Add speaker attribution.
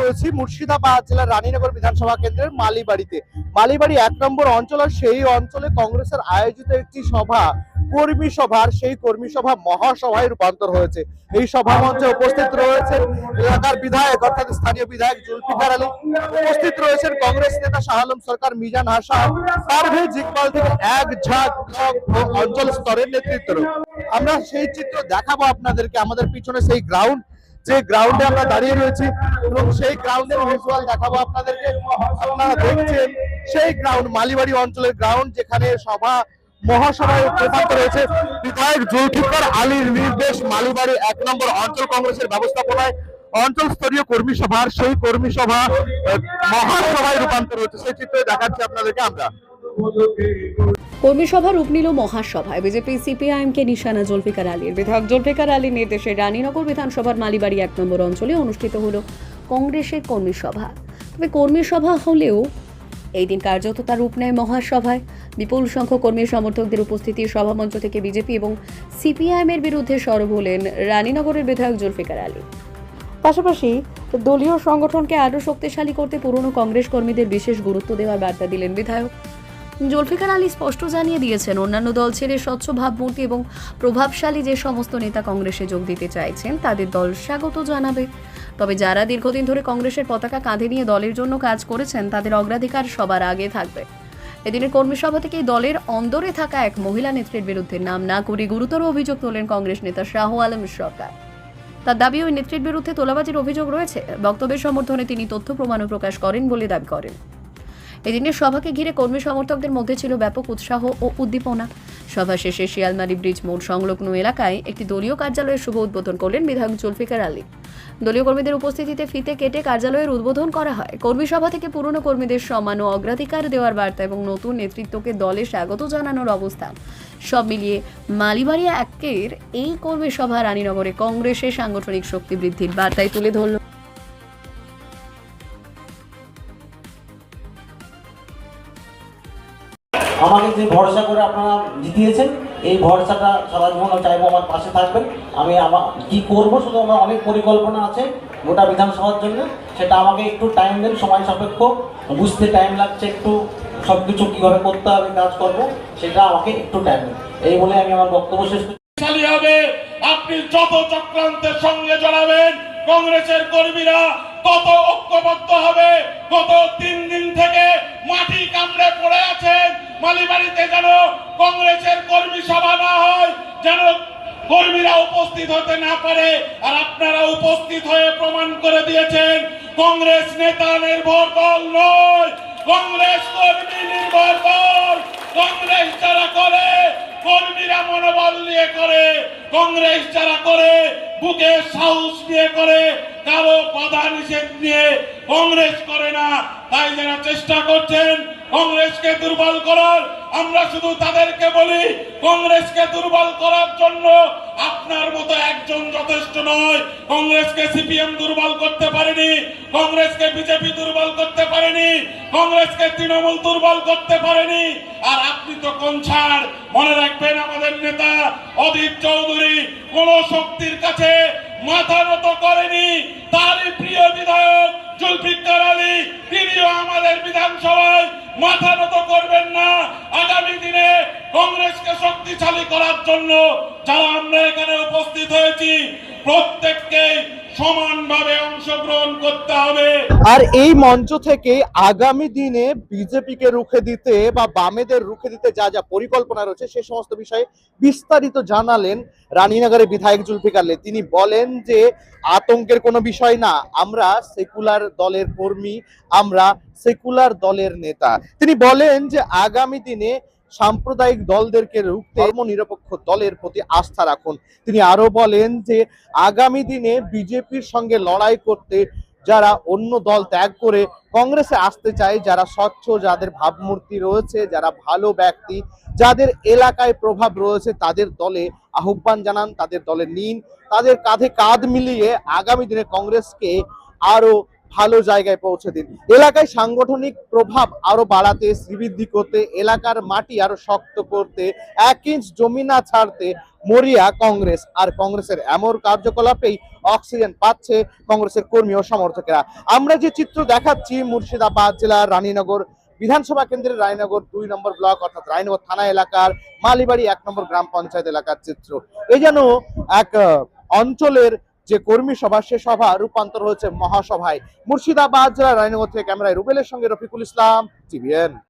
Speaker 1: রয়েছি মুর্শিদাবাদ জেলার রানীনগর বিধানসভা কেন্দ্রের মালিবাড়িতে। মালিবাড়ি 1 নম্বর অঞ্চল, আর সেই অঞ্চলে কংগ্রেসের আয়োজিত একটি সভা, কর্মী সভার সেই কর্মী সভা মহাসভায় রূপান্তর হয়েছে। এই সভা মঞ্চে উপস্থিত রয়েছেন এলাকার বিধায়ক অর্থাৎ স্থানীয় বিধায়ক জুলফিকার আলী, উপস্থিত রয়েছেন কংগ্রেস নেতা শাহ আলম সরকার, মিজান হাসান, পারভেজ ইকবাল থেকে এক ঝাঁক ব্লক ও অঞ্চল স্তরের নেতৃত্ব। আমরা সেই চিত্র দেখাবো আপনাদেরকে। আমাদের পিছনে সেই গ্রাউন্ড, যে গ্রাউন্ডে আমরা দাঁড়িয়ে রয়েছি এবং সেই গ্রাউন্ডের ভিজুয়াল দেখাবো আপনাদেরকে। আপনারা দেখছেন সেই গ্রাউন্ড, মালিবাড়ি অঞ্চলের গ্রাউন্ড, যেখানে সভা মহাসভায় রূপান্তর হয়েছে। বিধায়ক জুলফিকার আলীর নির্দেশ মালিবাড়ি 1 নম্বর অঞ্চল কংগ্রেসের ব্যবস্থাপনায় অঞ্চল স্তরীয় কর্মী সভার সেই কর্মী সভা মহাসভায় রূপান্তর হচ্ছে। সেই চিত্র দেখাচ্ছি আপনাদেরকে আমরা।
Speaker 2: কর্মী সভা রূপ নিল মহাসভায়। বিজেপি সিপিআইএমকে নিশানা জুলফিকার আলীর। বিধায়ক জুলফিকার আলীর নির্দেশে রানীনগর বিধানসভার মালিবাড়ি 1 নম্বর অঞ্চলে অনুষ্ঠিত হলো কংগ্রেসের কর্মী সভা। তবে কর্মী সভা হলেও এই দিন কার্যত তার রূপ নেয় মহাসভায়। বিপুল সংখ্যক কর্মী সমর্থকদের উপস্থিতি সভামঞ্চ থেকে বিজেপি এবং সিপিআইএমের বিরুদ্ধে সরব হলেন রানীনগরের বিধায়ক জুলফিকার আলী। পাশাপাশি দলীয় সংগঠনকে আরও শক্তিশালী করতে পুরনো কংগ্রেস কর্মীদের বিশেষ গুরুত্ব দেওয়ার বার্তা দিলেন বিধায়ক জুলফিকার আলী। স্পষ্ট জানিয়ে দিয়েছেন, অন্যান্য দল ছেড়ে স্বচ্ছ ভাবমূর্তি এবং প্রভাবশালী যে সমস্ত নেতা কংগ্রেসে যোগ দিতে চাইছেন তাদের দল স্বাগত জানাবে। তবে যারা দীর্ঘদিন ধরে কংগ্রেসের পতাকা কাঁধে নিয়ে দলের জন্য কাজ করেছেন তাদের অগ্রাধিকার সবার আগে থাকবে। এদিনের কর্মী সভা থেকে দলের অন্দরে থাকা এক মহিলা নেত্রীর বিরুদ্ধে নাম না করে গুরুতর অভিযোগ তোলেন কংগ্রেস নেতা শাহ আলম সরকার। তার দাবি, ওই নেত্রীর বিরুদ্ধে তোলাবাজির অভিযোগ রয়েছে। বক্তব্যের সমর্থনে তিনি তথ্য প্রমাণও প্রকাশ করেন বলে দাবি করেন। এদিনের সভাকে ঘিরে কর্মী সমর্থকদের মধ্যে ছিল ব্যাপক উৎসাহ ও উদ্দীপনা। সভা শেষে শিয়ালমারি ব্রিজ মোড় সংলগ্ন এলাকায় একটি দলীয় কার্যালয়ের শুভ উদ্বোধন করলেন বিধায়ক জুলফিকার আলী। দলীয় কর্মীদের উপস্থিতিতে ফিতে কেটে কার্যালয়ের উদ্বোধন করা হয়। কর্মী সভা থেকে পুরনো কর্মীদের সম্মান ও অগ্রাধিকার দেওয়ার বার্তা এবং নতুন নেতৃত্বকে দলে স্বাগত জানানোর অবস্থান, সব মিলিয়ে মালিবাড়ি 1-এর এই কর্মী সভা রানীনগরে কংগ্রেসের সাংগঠনিক শক্তি বৃদ্ধির বার্তায় তুলে ধরল।
Speaker 3: আমাকে যে ভরসা করে আপনারা জিতিয়েছেন, এই ভরসাটা সারা জীবন চাইবো আমার পাশে থাকবেন। আমি আমার কী করবো, শুধু আমার অনেক পরিকল্পনা আছে গোটা বিধানসভার জন্য। সেটা আমাকে একটু টাইম দেন, সময় সাপেক্ষ, বুঝতে টাইম লাগছে, একটু সব কিছু কীভাবে করতে হবে, কাজ করবো, সেটা আমাকে একটু টাইম দেন। এই বলে আমি আমার বক্তব্য শেষ করছি।
Speaker 4: আপনি যত চক্রান্তের সঙ্গে জড়াবেন, কংগ্রেসের কর্মীরা তত ঐক্যবদ্ধ হবে। গত 3 দিন থেকে মাটি কামড়ে পড়ে আছেন মালিবাড়িতে, যেন কংগ্রেসের কর্মী সভা না হয়, যেন কর্মীরা উপস্থিত হতে না পারে। আর আপনারা উপস্থিত হয়ে প্রমাণ করে দিয়েছেন কংগ্রেস নেতা নির্ভর দল নয়, কংগ্রেস কর্মী নির্ভর দল। কংগ্রেস যারা করে কর্মীরা মনোবল নিয়ে করে, কংগ্রেস যারা করে বুকে সাহস নিয়ে করে, কারো বাধা নিষেধ নিয়ে কংগ্রেস করে না। তাই যারা চেষ্টা করছেন কংগ্রেসকে দুর্বল করার, আমরা শুধু তাদেরকে বলি, কংগ্রেসকে দুর্বল করার জন্য আপনার মতো একজন যথেষ্ট নয়। কংগ্রেসকে সিপিএম দুর্বল করতে পারেনি, কংগ্রেসকে বিজেপি দুর্বল করতে পারেনি, কংগ্রেসকে তৃণমূল দুর্বল করতে পারেনি। আর আপনি তো কোন ছাড়। মনে রাখবেন, আমাদের নেতা অধীর চৌধুরী কোন শক্তির কাছে মাথা নত করেনি। তারই প্রিয় বিধায়ক জুলফিকার আলী, তিনিও আমাদের বিধানসভায় মাথা নত করবেন না। আগামী দিনে কংগ্রেসকে শক্তিশালী করার জন্য যারা আমরা এখানে উপস্থিত হয়েছি, প্রত্যেককে সমানভাবে অংশগ্রহণ করতে হবে।
Speaker 1: আর এই মঞ্চ থেকে আগামী দিনে বিজেপিকে রুখে দিতে বা বামেদের রুখে দিতে যা যা পরিকল্পনা রয়েছে সে সমস্ত বিষয়ে বিস্তারিত জানালেন রানীনগরের বিধায়ক জুলফিকার আলী। তিনি বলেন যে আতঙ্কের কোনো বিষয় না, আমরা সেকুলার দলের কর্মী, আমরা সেকুলার দলের নেতা। তিনি বলেন যে আগামী দিনে সাম্প্রদায়িক দলদেরকে রুখতে ধর্মনিরপেক্ষ দলের প্রতি আস্থা রাখুন। তিনি আরো বলেন যে আগামী দিনে বিজেপির সঙ্গে লড়াই করতে যারা অন্য দল ত্যাগ করে কংগ্রেসে আসতে চায়, যারা স্বচ্ছ, যাদের ভাবমূর্তি রয়েছে, যারা ভালো ব্যক্তি, যাদের এলাকায় প্রভাব রয়েছে, তাদের দলে আহ্বান জানান, তাদের দলে নিন, তাদের কাঁধে কাঁধ মিলিয়ে আগামী দিনে কংগ্রেসকে আরো ভালো জায়গায় পৌঁছে দিন। এলাকায় সাংগঠনিক প্রভাব আরো বাড়াতে, শ্রীবৃদ্ধি করতে, এলাকার মাটি আরো শক্ত করতে, 1 ইঞ্চ জমি না ছাড়তে মরিয়া কংগ্রেস। আর কংগ্রেসের এমন কার্যকলাপেই অক্সিজেন পাচ্ছে কংগ্রেসের কর্মী ও সমর্থকেরা। আমরা যে চিত্র দেখাচ্ছি মুর্শিদাবাদ জেলার রানীনগর বিধানসভা কেন্দ্রের রানীনগর 2 নম্বর ব্লক অর্থাৎ রানীনগর থানা এলাকার মালিবাড়ি 1 নম্বর গ্রাম পঞ্চায়েত এলাকার চিত্র। এই যেন এক অঞ্চলের যে কর্মী সভা, সে সভা রূপান্তর হয়েছে মহাসভায়। মুর্শিদাবাদ জেলার রানীনগর থেকে ক্যামেরায় রুবেলের সঙ্গে রফিকুল ইসলাম, টিভিএন।